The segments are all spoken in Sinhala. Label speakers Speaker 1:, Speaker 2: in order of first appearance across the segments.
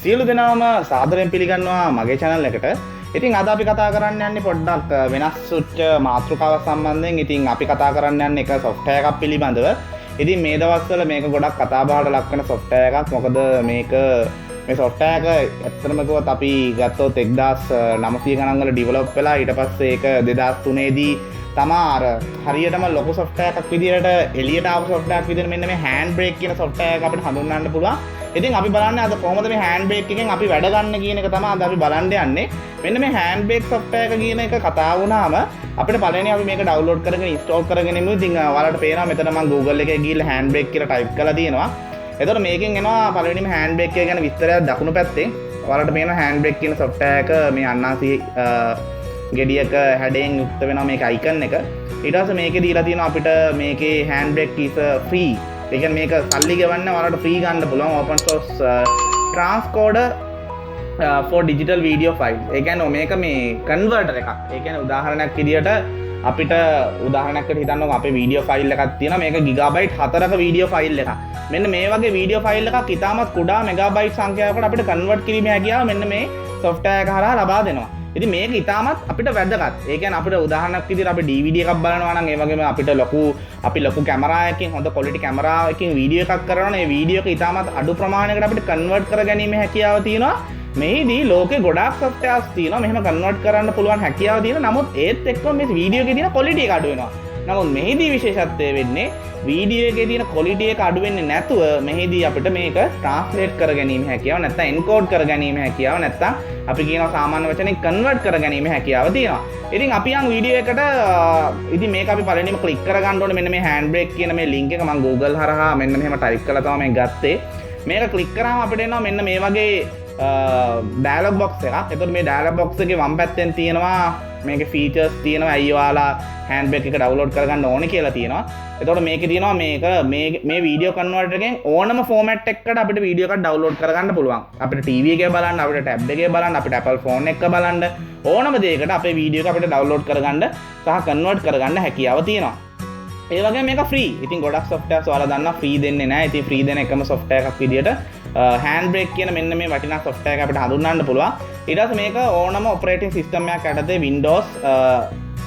Speaker 1: සියලු දෙනාම සාදරයෙන් පිළිගන්නවා මගේ channel එකට. ඉතින් අද අපි කතා කරන්න යන්නේ පොඩ්ඩක් වෙනස් වෙච්ච මාතෘකාවක් සම්බන්ධයෙන්. ඉතින් අපි කතා කරන්න යන්නේ එක software එකක් පිළිබඳව. ඉතින් මේ දවස්වල මේක ගොඩක් කතා බහට ලක් වෙන software එකක්. මොකද මේ software එක ඇත්තටම කිව්වොත් අපි ගත්තොත් 1900 ගණන් වල develop වෙලා ඊට පස්සේ ඒක 2003 දී තමාර හරියටම ලොකු software එකක් විදිහට එළියට ආපු software එකක් විදිහට මෙන්න මේ HandBrake කියන software එක අපිට හඳුන්වන්න පුළුවන්. ඉතින් අපි බලන්නේ අද කොහොමද මේ HandBrake එකෙන් අපි වැඩ ගන්න කියන එක තමයි අද අපි බලන්න යන්නේ. මෙන්න මේ HandBrake software එක කියන එක කතා වුණාම අපිට පළවෙනි අපි මේක download කරගෙන install කරගෙන ඉමු. ඉතින් ඔයාලට පේනවා මෙතන මම Google එකේ ගිහලා HandBrake කියලා type කරලා තියෙනවා. එතකොට මේකෙන් එනවා පළවෙනිම HandBrake එක ගැන විස්තරයක් දකුණු පැත්තේ. ඔයාලට පේනවා HandBrake කියන software එක මේ අන්නාසි ගෙඩියක හැඩයෙන් යුක්ත වෙනවා මේක icon එක. ඊට පස්සේ මේකේ දීලා තියෙනවා අපිට මේකේ HandBrake is free. ඒ කියන්නේ මේක සල්ලි ගෙවන්න ඔයාලට free ගන්න පුළුවන් open source transcoder for digital video file. ඒ කියන්නේ මේක මේ converter එකක්. ඒ කියන්නේ උදාහරණයක් විදියට අපිට උදාහරණයකට හිතන්නකෝ අපේ වීඩියෝ ෆයිල් එකක් තියෙනවා මේක ගිගාබයිට් 4ක වීඩියෝ ෆයිල් එකක්. මෙන්න මේ වගේ වීඩියෝ ෆයිල් එකක් ඉතාමත් කුඩා මෙගාබයිට් සංඛ්‍යාවකට අපිට කන්වර්ට් කිරීමේ හැකියාව මෙන්න මේ software එක හරහා ලබා දෙනවා. ඉතින් මේක ඉතාමත් අපිට වැදගත්. ඒ කියන්නේ අපිට උදාහරණයක් විදිහට අපි DVD එකක් බලනවා නම් ඒ වගේම අපිට ලොකු කැමරා එකකින් හොඳ quality කැමරා එකකින් වීඩියෝ එකක් කරනවා නම් ඒ වීඩියෝ එක ඉතාමත් අඩු ප්‍රමාණයකට අපිට කන්වර්ට් කර ගැනීමේ හැකියාව තියෙනවා. මෙහිදී ලෝකේ ගොඩාක් softwares තියෙනවා මෙහෙම කන්වර්ට් කරන්න පුළුවන් හැකියාව තියෙනවා. නමුත් ඒත් එක්කම මේ වීඩියෝ එකේ තියෙන quality එක අඩු වෙනවා. නමුත් මෙහිදී විශේෂත්වය වෙන්නේ වීඩියෝ එකේ තියෙන quality එක අඩු වෙන්නේ නැතුව මෙහිදී අපිට මේක translate කර ගැනීම හැකියාව නැත්නම් encode කර ගැනීම හැකියාව නැත්නම් අපි කියනවා සාමාන්‍ය වචනෙන් convert කර ගැනීම හැකියාව තියෙනවා. ඉතින් අපි යන් වීඩියෝ එකට ඉතින් මේක අපි පළවෙනිම click කර ගන්න ඕනේ මෙන්න මේ HandBrake කියන මේ link එක මම Google හරහා මෙන්න මෙහෙම type කරලා තමයි මේ ගත්තේ. මේක click කරාම අපිට එනවා මෙන්න මේ වගේ dialog box එකක්. එතකොට මේ dialog box එකේ වම් පැත්තෙන් තියෙනවා මේකේ features තියෙනවා අයිය ඔයාලා HandBrake එක download කරගන්න ඕනේ කියලා තියෙනවා. එතකොට මේකේ තියෙනවා මේ වීඩියෝ කන්වර්ටර් එකෙන් ඕනම format එකකට අපිට වීඩියෝ එකක් download කරගන්න පුළුවන්. අපිට TV එකේ බලන්න, අපිට tab එකේ බලන්න, අපිට Apple phone එකක බලන්න ඕනම දෙයකට අපේ වීඩියෝ එක අපිට download කරගන්න සහ convert කරගන්න හැකියාව තියෙනවා. ඒ වගේම මේක free. ඉතින් ගොඩක් softwares ඔයාලා දන්නවා free දෙන්නේ නැහැ. ඉතින් free දෙන එකම software එකක් විදියට HandBrake කියන මෙන්න මේ වටිනා software එක අපිට හඳුන්වන්න පුළුවන්. ඊට පස්සේ මේක ඕනම operating system එකක් යටතේ Windows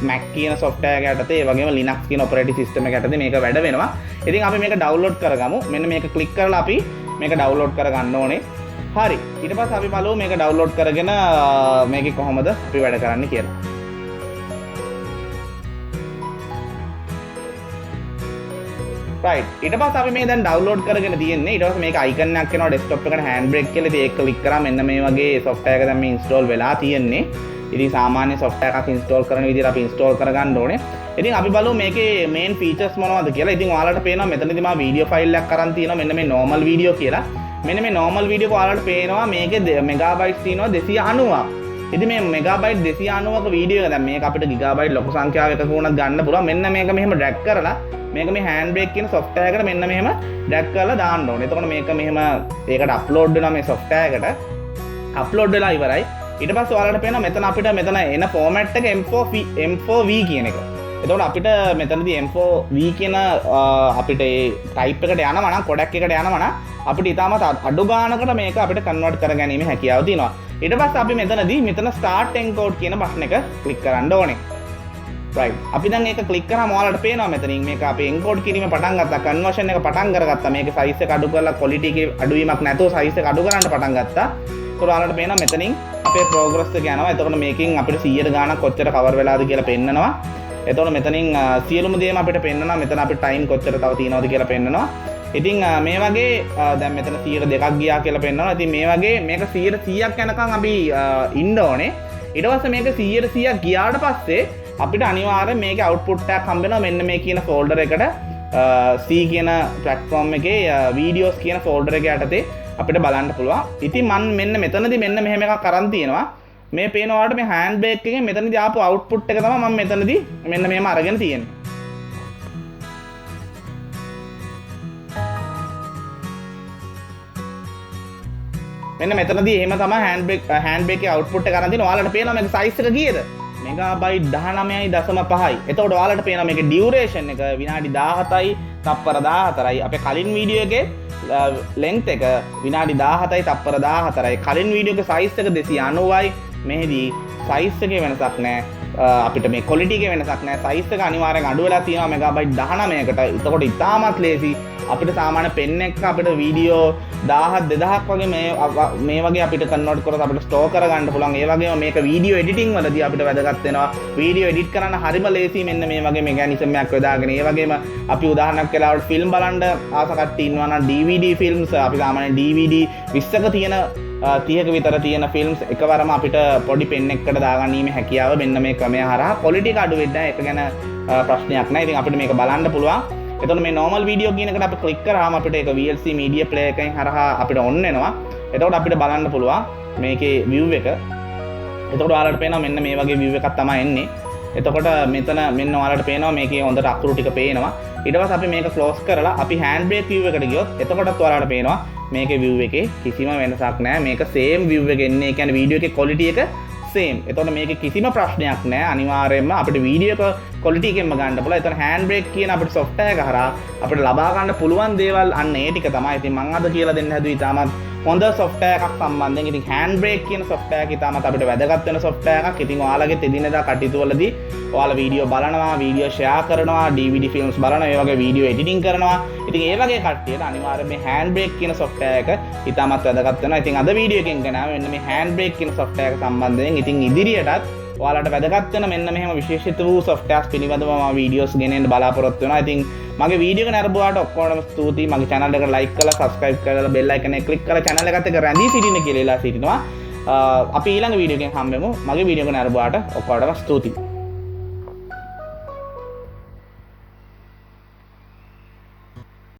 Speaker 1: Mac කියන software එක යටතේ ඒ වගේම Linux කියන operating system එක යටතේ මේක වැඩ වෙනවා. ඉතින් අපි මේක download කරගමු. මෙන්න මේක click කරලා අපි මේක download කරගන්න ඕනේ. හරි. ඊට පස්සේ අපි බලමු මේක download කරගෙන මේකේ කොහොමද අපි වැඩ කරන්නේ කියලා. right ඊට පස්සේ අපි මේ දැන් download කරගෙන තියෙන්නේ. ඊට පස්සේ මේක icon එකක් එනවා desktop එකට HandBrake කියලා. ඉතින් ඒක click කරා මෙන්න මේ වගේ software එක දැන් මේ install වෙලා තියෙන්නේ. ඉතින් සාමාන්‍ය software එකක් install කරන විදිහට අපි install කරගන්න ඕනේ. ඉතින් අපි බලමු මේකේ main features මොනවද කියලා. ඉතින් ඔයාලට පේනවා මෙතනදී මම වීඩියෝ ෆයිල් එකක් අරන් තියෙනවා මෙන්න මේ normal video කියලා. මෙන්න මේ normal video එක ඔයාලට පේනවා මේකේ megabytes තියෙනවා 290ක්. ඉතින් මේ megabyte 290ක වීඩියෝ එක දැන් මේක අපිට gigabyte ලොකු සංඛ්‍යාවක වුණත් ගන්න පුළුවන්. මෙන්න මේක මෙහෙම drag කරලා මේක මේ HandBrake කියන software එකට මෙන්න මෙහෙම drag කරලා දාන්න ඕනේ. එතකොට මේක මෙහෙම ඒකට upload වෙනවා මේ software එකට. upload වෙලා ඉවරයි. ඊට පස්සේ ඔයාලට පේනවා මෙතන අපිට මෙතන එන format එක M4V කියන එක. එතකොට අපිට මෙතනදී M4V කියන අපිට ඒ type එකට යනවා නම් codec එකට යනවා නම් අපිට ඊටමත් අඩු ගානකට මේක අපිට convert කරගැනීමේ හැකියාව තියෙනවා. ඊට පස්සේ අපි මෙතන start encode කියන button එක click කරන්න ඕනේ. right අපි දැන් ඒක click කරාම ඔයාලට පේනවා මෙතනින් මේක අපි encode කිරීම පටන් ගත්තා. conversion එක පටන් කරගත්තා. මේකේ size එක අඩු කරලා quality එකේ අඩුවීමක් නැතුව size එක අඩු කරන්න පටන් ගත්තා. ඒතකොට ඔයාලට පේනවා මෙතනින් අපේ progress එක යනවා. එතකොට මේකෙන් අපිට 100 ගාණක් කොච්චර cover වෙලාද කියලා පෙන්නනවා. එතකොට මෙතනින් සියලුම දේම අපිට පෙන්නනවා. මෙතන අපිට time කොච්චර තව තියෙනවද කියලා පෙන්නනවා. ඉතින් මේ වගේ දැන් මෙතන 102ක් ගියා කියලා පෙන්නනවා. ඉතින් මේ වගේ මේක 100ක් යනකම් අපි ඉන්න ඕනේ. ඊට පස්සේ මේක 100ක් ගියාට පස්සේ අපිට අනිවාර්යෙන් මේකේ output එකක් හම්බ වෙනවා මෙන්න මේ කියන folder එකට C කියන platform එකේ videos කියන folder එක යටතේ අපිට බලන්න පුළුවන්. ඉතින් මම මෙන්න මෙතනදී මෙන්න මෙහෙම එකක් අරන් තියෙනවා. මේ පේන ඔයාලට මේ HandBrake එකෙන් මෙතනදී ආපු output එක තමයි මම මෙතනදී මෙන්න මෙහෙම අරගෙන තියෙන්නේ. මෙන්න මෙතනදී එහෙම තමයි HandBrake එකේ output එක අරන් තියෙනවා. ඔයාලට පේනවා මේක size එක කීයද? මෙගාබයිට් 19.5යි. එතකොට ඔයාලට පේනවා මේකේ duration එක විනාඩි 17යි තප්පර 14යි. අපේ කලින් වීඩියෝ එකේ length එක විනාඩි 17යි තප්පර 14යි. කලින් වීඩියෝ එක size එක 290යි. මෙහිදී size එකේ වෙනසක් නැහැ. අපිට මේ quality එකේ වෙනසක් නැහැ. size එක අනිවාර්යෙන් අඩු වෙලා තියෙනවා මෙගාබයිට් 19කට. එතකොට ඉතාමත් ලේසි. අපිට සාමාන්‍ය පෙන් එකක අපිට වීඩියෝ 1000 2000ක් වගේ මේ වගේ අපිට කන්වර්ට් කරලා අපිට ස්ටෝර් කරගන්න පුළුවන්. ඒ වගේම මේක වීඩියෝ එඩිටිං වලදී අපිට වැදගත් වෙනවා. වීඩියෝ එඩිට් කරන්න හරිම ලේසි මෙන්න මේ වගේ මෙකැනිසම් එකක් යොදාගෙන. ඒ වගේම අපි උදාහරණයක් වෙලාවට ෆිල්ම් බලන්න ආස කට්ටිය ඉන්නවා නම් DVD ෆිල්ම්ස් අපි සාමාන්‍ය DVD 20ක තියෙන 30ක විතර තියෙන ෆිල්ම්ස් එකවරම අපිට පොඩි පෙන් එකකට දාගන්නීමේ හැකියාව මෙන්න මේ ක්‍රමය හරහා quality එක අඩු වෙන්නේ නැහැ. ඒක ගැන ප්‍රශ්නයක් නැහැ. ඉතින් අපිට මේක බලන්න පුළුවන්. එතකොට මේ normal video කියන එකට අපි click කරාම අපිට ඒක VLC media player එකෙන් හරහා අපිට on වෙනවා. එතකොට අපිට බලන්න පුළුවන් මේකේ view එක. එතකොට ඔයාලට පේනවා මෙන්න මේ වගේ view එකක් තමයි එන්නේ. එතකොට මෙතන මෙන්න ඔයාලට පේනවා මේකේ හොඳට අකුරු ටික පේනවා. ඊට පස්සේ අපි මේක close කරලා අපි handbrake view එකට ගියොත් එතකොටත් ඔයාලට පේනවා මේකේ view එකේ කිසිම වෙනසක් නැහැ. මේක same view එක එන්නේ. ඒ කියන්නේ video එකේ quality එක same. එතකොට මේකේ කිසිම ප්‍රශ්නයක් නැහැ. අනිවාර්යයෙන්ම අපිට වීඩියෝ එක quality එකෙන්ම ගන්න පුළුවන්. එතන handbrake කියන අපිට software එක හරහා අපිට ලබා ගන්න පුළුවන් දේවල් අන්න ඒ ටික තමයි. ඉතින් මම අද කියලා දෙන්න හැදුවේ ඉතාමත් හොඳ software එකක් සම්බන්ධයෙන්. ඉතින් handbrake කියන software එක ඉතාමත් අපිට වැදගත් වෙන software එකක්. ඉතින් ඔයාලගේ එදිනෙදා කටයුතු වලදී ඔයාලා වීඩියෝ බලනවා, වීඩියෝ share කරනවා, DVD films බලනවා, ඒ වගේ වීඩියෝ editing කරනවා. ඉතින් ඒ වගේ කට්ටියට අනිවාර්යයෙන් මේ handbrake කියන software එක ඉතාමත් වැදගත් වෙනවා. ඉතින් අද වීඩියෝ එකෙන් ගෙනාව මෙන්න මේ handbrake කියන software එක සම්බන්ධයෙන්. ඉතින් ඉදිරියටත් ඔයාලට වැදගත් වෙන මෙන්න මෙහෙම විශේෂිත වූ softwares පිළිබඳව මම වීඩියෝස් ගෙනෙන්න බලාපොරොත්තු වෙනවා. ඉතින් මගේ වීඩියෝ එක නරඹුවාට ඔක්කොටම ස්තුතියි. මගේ channel එකට like කරලා subscribe කරලා bell icon එක click කරලා channel එකත් එක්ක රැඳී සිටින්න කියලා ඉල්ලා සිටිනවා. අපි ඊළඟ වීඩියෝ එකෙන් හම්බෙමු. මගේ වීඩියෝ එක නරඹුවාට ඔක්කොටම ස්තුතියි.